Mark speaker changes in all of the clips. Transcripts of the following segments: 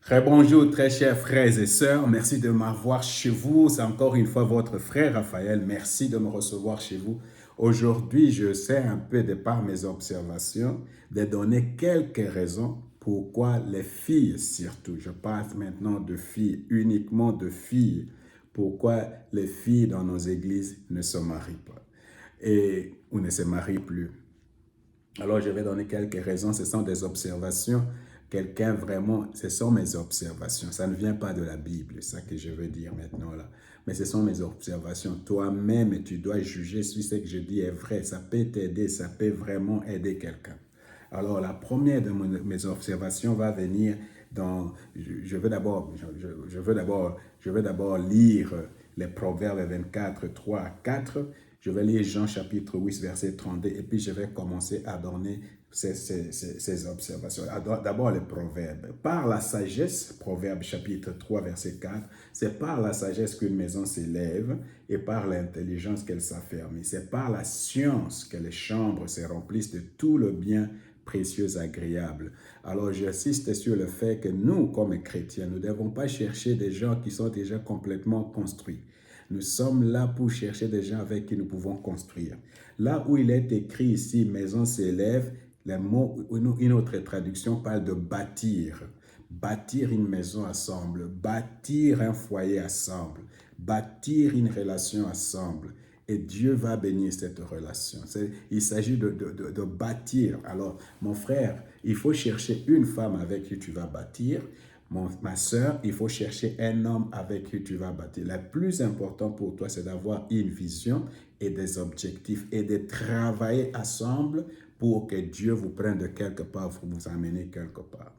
Speaker 1: Très bonjour, très chers frères et sœurs. Merci de m'avoir chez vous. C'est encore une fois votre frère Raphaël. Merci de me recevoir chez vous. Aujourd'hui, je sais un peu de par mes observations de donner quelques raisons pourquoi les filles, surtout, je parle maintenant de filles, uniquement de filles, pourquoi les filles dans nos églises ne se marient pas ou ne se marient plus. Alors, je vais donner quelques raisons. Ce sont des observations. Quelqu'un vraiment, ce sont mes observations. Ça ne vient pas de la Bible, c'est ça que je veux dire maintenant là. Mais ce sont mes observations. Toi-même, tu dois juger si ce que je dis est vrai. Ça peut t'aider, ça peut vraiment aider quelqu'un. Alors, la première de mes observations va venir dans. Je veux d'abord, je veux d'abord lire les Proverbes 24, 3 à 4. Je vais lire Jean chapitre 8, verset 32, et puis je vais commencer à donner ces observations. D'abord les proverbes. Par la sagesse, Proverbe chapitre 3, verset 4, c'est par la sagesse qu'une maison s'élève et par l'intelligence qu'elle s'affermit. C'est par la science que les chambres se remplissent de tout le bien précieux, agréable. Alors j'insiste sur le fait que nous, comme chrétiens, nous ne devons pas chercher des gens qui sont déjà complètement construits. Nous sommes là pour chercher des gens avec qui nous pouvons construire. Là où il est écrit ici, maison s'élève, une autre traduction parle de bâtir. Bâtir une maison ensemble, bâtir un foyer ensemble, bâtir une relation ensemble. Et Dieu va bénir cette relation. Il s'agit de bâtir. Alors, mon frère, il faut chercher une femme avec qui tu vas bâtir. Ma soeur, il faut chercher un homme avec qui tu vas bâtir. Le plus important pour toi, c'est d'avoir une vision et des objectifs et de travailler ensemble pour que Dieu vous prenne de quelque part, pour vous amener quelque part.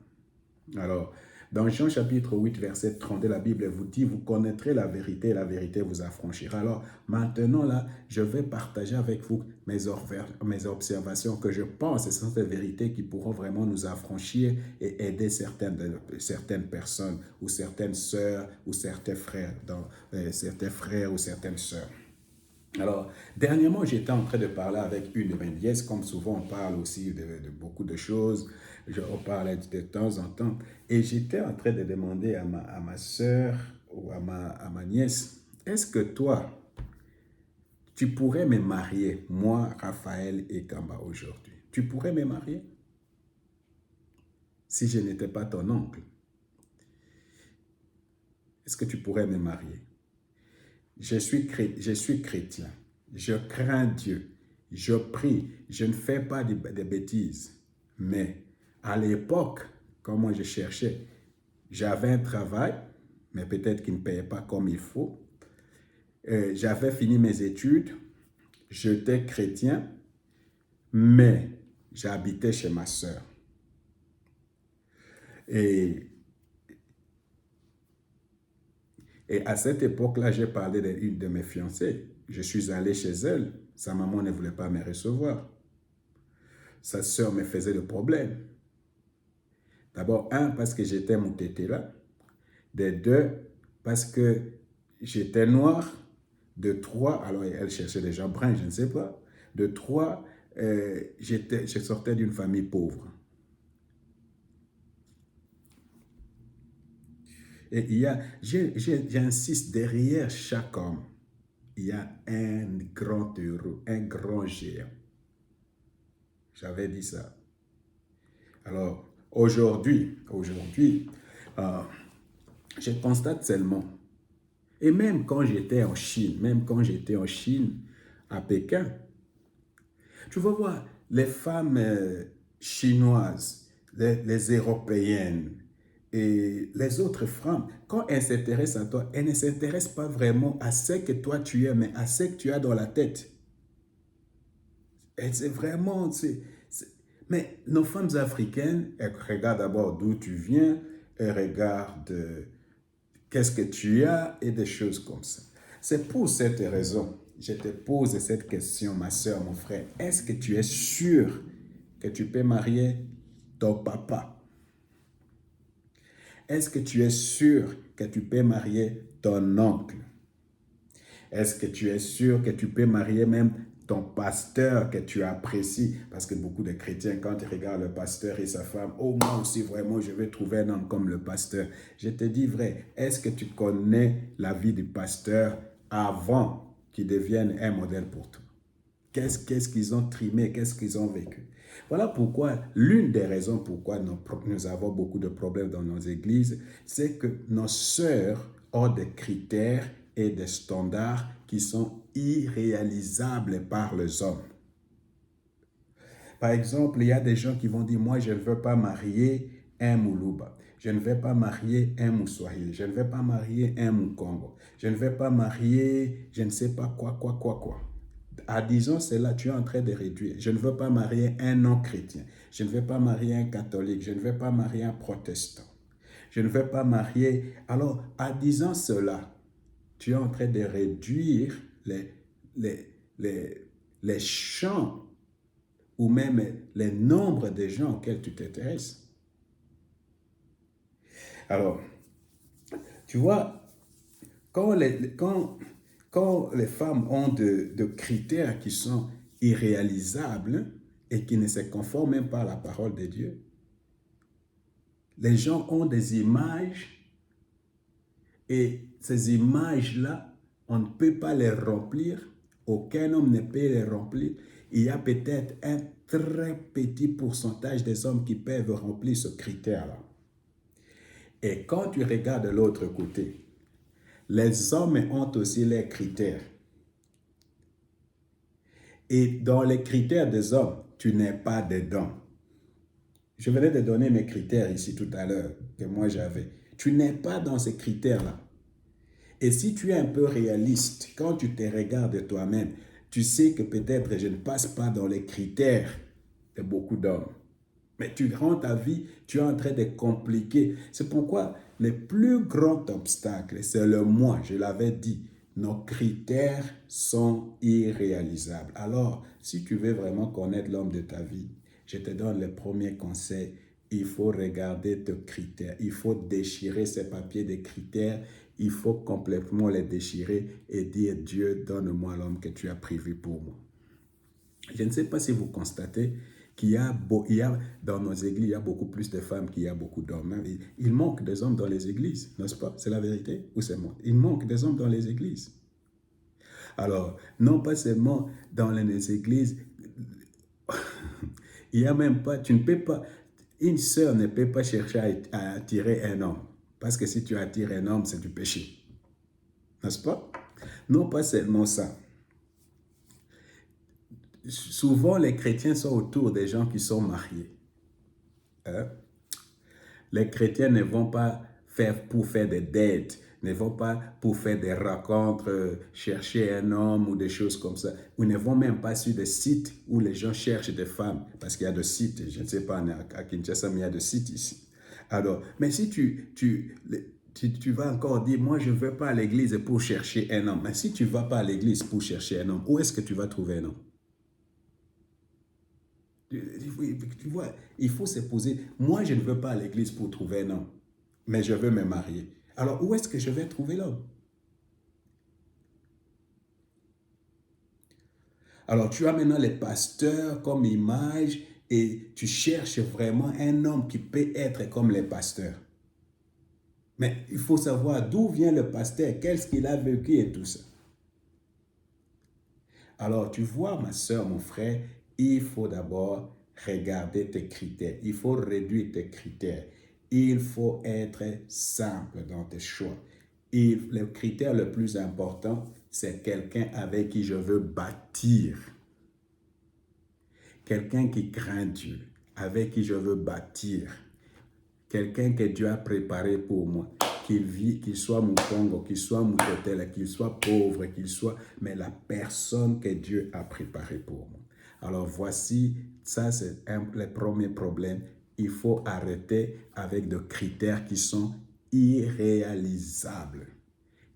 Speaker 1: Alors, dans Jean chapitre 8, verset 32, la Bible vous dit, vous connaîtrez la vérité et la vérité vous affranchira. Alors, maintenant, là, je vais partager avec vous mes observations que je pense, ce sont des vérités qui pourront vraiment nous affranchir et aider certaines personnes ou certaines sœurs ou certains frères ou certaines sœurs. Alors, dernièrement, j'étais en train de parler avec une de mes nièces, comme souvent on parle aussi de beaucoup de choses, on parle de temps en temps, et j'étais en train de demander à ma soeur ou à ma nièce, est-ce que toi, tu pourrais me marier, moi, Raphaël et Kamba aujourd'hui? Tu pourrais me marier si je n'étais pas ton oncle? Est-ce que tu pourrais me marier? Je suis chrétien. Je crains Dieu. Je prie. Je ne fais pas de bêtises. Mais à l'époque, quand moi je cherchais, j'avais un travail, mais peut-être qu'il ne payait pas comme il faut. J'avais fini mes études. J'étais chrétien, mais j'habitais chez ma sœur. Et, et à cette époque-là, j'ai parlé d'une de mes fiancées. Je suis allé chez elle. Sa maman ne voulait pas me recevoir. Sa sœur me faisait le problème. D'abord, un, parce que j'étais moutété là. De deux, parce que j'étais noir. De trois, alors elle cherchait des gens bruns, je ne sais pas. De trois, je sortais d'une famille pauvre. Et j'insiste, derrière chaque homme, il y a un grand héros, un grand géant. J'avais dit ça. Alors, aujourd'hui, je constate seulement. Et même quand j'étais en Chine, à Pékin, tu vas voir les femmes chinoises, les européennes et les autres femmes, quand elles s'intéressent à toi, elles ne s'intéressent pas vraiment à ce que toi tu es, mais à ce que tu as dans la tête. Et c'est vraiment, mais nos femmes africaines, elles regardent d'abord d'où tu viens, elles regardent qu'est-ce que tu as et des choses comme ça. C'est pour cette raison, je te pose cette question, ma soeur, mon frère. Est-ce que tu es sûr que tu peux marier ton papa? Est-ce que tu es sûr que tu peux marier ton oncle? Est-ce que tu es sûr que tu peux marier même ton pasteur que tu apprécies, parce que beaucoup de chrétiens, quand ils regardent le pasteur et sa femme, oh, moi aussi, vraiment, je vais trouver un homme comme le pasteur. Je te dis vrai, est-ce que tu connais la vie du pasteur avant qu'il devienne un modèle pour toi? Qu'est-ce qu'ils ont trimé, qu'est-ce qu'ils ont vécu? Voilà pourquoi, l'une des raisons pourquoi nous avons beaucoup de problèmes dans nos églises, c'est que nos sœurs ont des critères et des standards qui sont irréalisables par les hommes. Par exemple, il y a des gens qui vont dire, moi je ne veux pas marier un Moulouba, je ne vais pas marier un Mouswahili, je ne vais pas marier un Moukongo, je ne vais pas marier, je ne sais pas quoi. En disant cela, tu es en train de réduire. Je ne veux pas marier un non-chrétien, je ne vais pas marier un catholique, je ne vais pas marier un protestant, je ne vais pas marier... Alors, en disant cela, tu es en train de réduire les champs ou même les nombres de gens auxquels tu t'intéresses. Alors, tu vois, quand les femmes ont de critères qui sont irréalisables et qui ne se conforment même pas à la parole de Dieu, les gens ont des images et ces images-là, on ne peut pas les remplir, aucun homme ne peut les remplir. Il y a peut-être un très petit pourcentage des hommes qui peuvent remplir ce critère-là. Et quand tu regardes de l'autre côté, les hommes ont aussi leurs critères. Et dans les critères des hommes, tu n'es pas dedans. Je venais de donner mes critères ici tout à l'heure, que moi j'avais. Tu n'es pas dans ces critères-là. Et si tu es un peu réaliste, quand tu te regardes toi-même, tu sais que peut-être je ne passe pas dans les critères de beaucoup d'hommes. Mais tu rends ta vie, tu es en train de compliquer. C'est pourquoi le plus grand obstacle, c'est le moi. Je l'avais dit, nos critères sont irréalisables. Alors, si tu veux vraiment connaître l'homme de ta vie, je te donne le premier conseil. Il faut regarder tes critères. Il faut déchirer ces papiers de critères. Il faut complètement les déchirer et dire, Dieu, donne-moi l'homme que tu as prévu pour moi. Je ne sais pas si vous constatez qu'il y a dans nos églises, il y a beaucoup plus de femmes qu'il y a beaucoup d'hommes. Il manque des hommes dans les églises, n'est-ce pas? C'est la vérité ou c'est moi? Il manque des hommes dans les églises. Alors, non pas seulement dans les églises, il n'y a même pas, tu ne peux pas, une sœur ne peut pas chercher à attirer un homme. Parce que si tu attires un homme, c'est du péché. N'est-ce pas? Non pas seulement ça. Souvent, les chrétiens sont autour des gens qui sont mariés. Hein? Les chrétiens ne vont pas pour faire des dates, ne vont pas pour faire des rencontres, chercher un homme ou des choses comme ça. Ou ne vont même pas sur des sites où les gens cherchent des femmes. Parce qu'il y a des sites, je ne sais pas à Kinshasa, mais il y a des sites ici. Alors, mais si tu vas encore dire, moi je ne vais pas à l'église pour chercher un homme. Mais si tu ne vas pas à l'église pour chercher un homme, où est-ce que tu vas trouver un homme? Tu vois, il faut se poser, moi je ne veux pas à l'église pour trouver un homme, mais je veux me marier. Alors où est-ce que je vais trouver l'homme? Alors tu as maintenant les pasteurs comme image et tu cherches vraiment un homme qui peut être comme les pasteurs. Mais il faut savoir d'où vient le pasteur, qu'est-ce qu'il a vécu et tout ça. Alors tu vois ma soeur, mon frère, il faut d'abord regarder tes critères. Il faut réduire tes critères. Il faut être simple dans tes choix. Et le critère le plus important, c'est quelqu'un avec qui je veux bâtir. Quelqu'un qui craint Dieu, avec qui je veux bâtir. Quelqu'un que Dieu a préparé pour moi. Qu'il soit mon Congo, qu'il soit mon hôtel, qu'il soit pauvre, qu'il soit... Mais la personne que Dieu a préparée pour moi. Alors voici, ça c'est le premier problème. Il faut arrêter avec des critères qui sont irréalisables,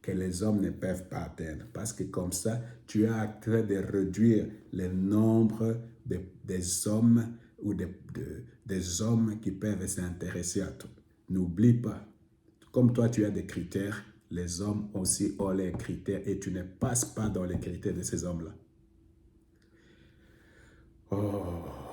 Speaker 1: que les hommes ne peuvent pas atteindre. Parce que comme ça, tu es en train de réduire le nombre des hommes ou des hommes qui peuvent s'intéresser à toi. N'oublie pas, comme toi tu as des critères, les hommes aussi ont leurs critères et tu ne passes pas dans les critères de ces hommes-là. Oh.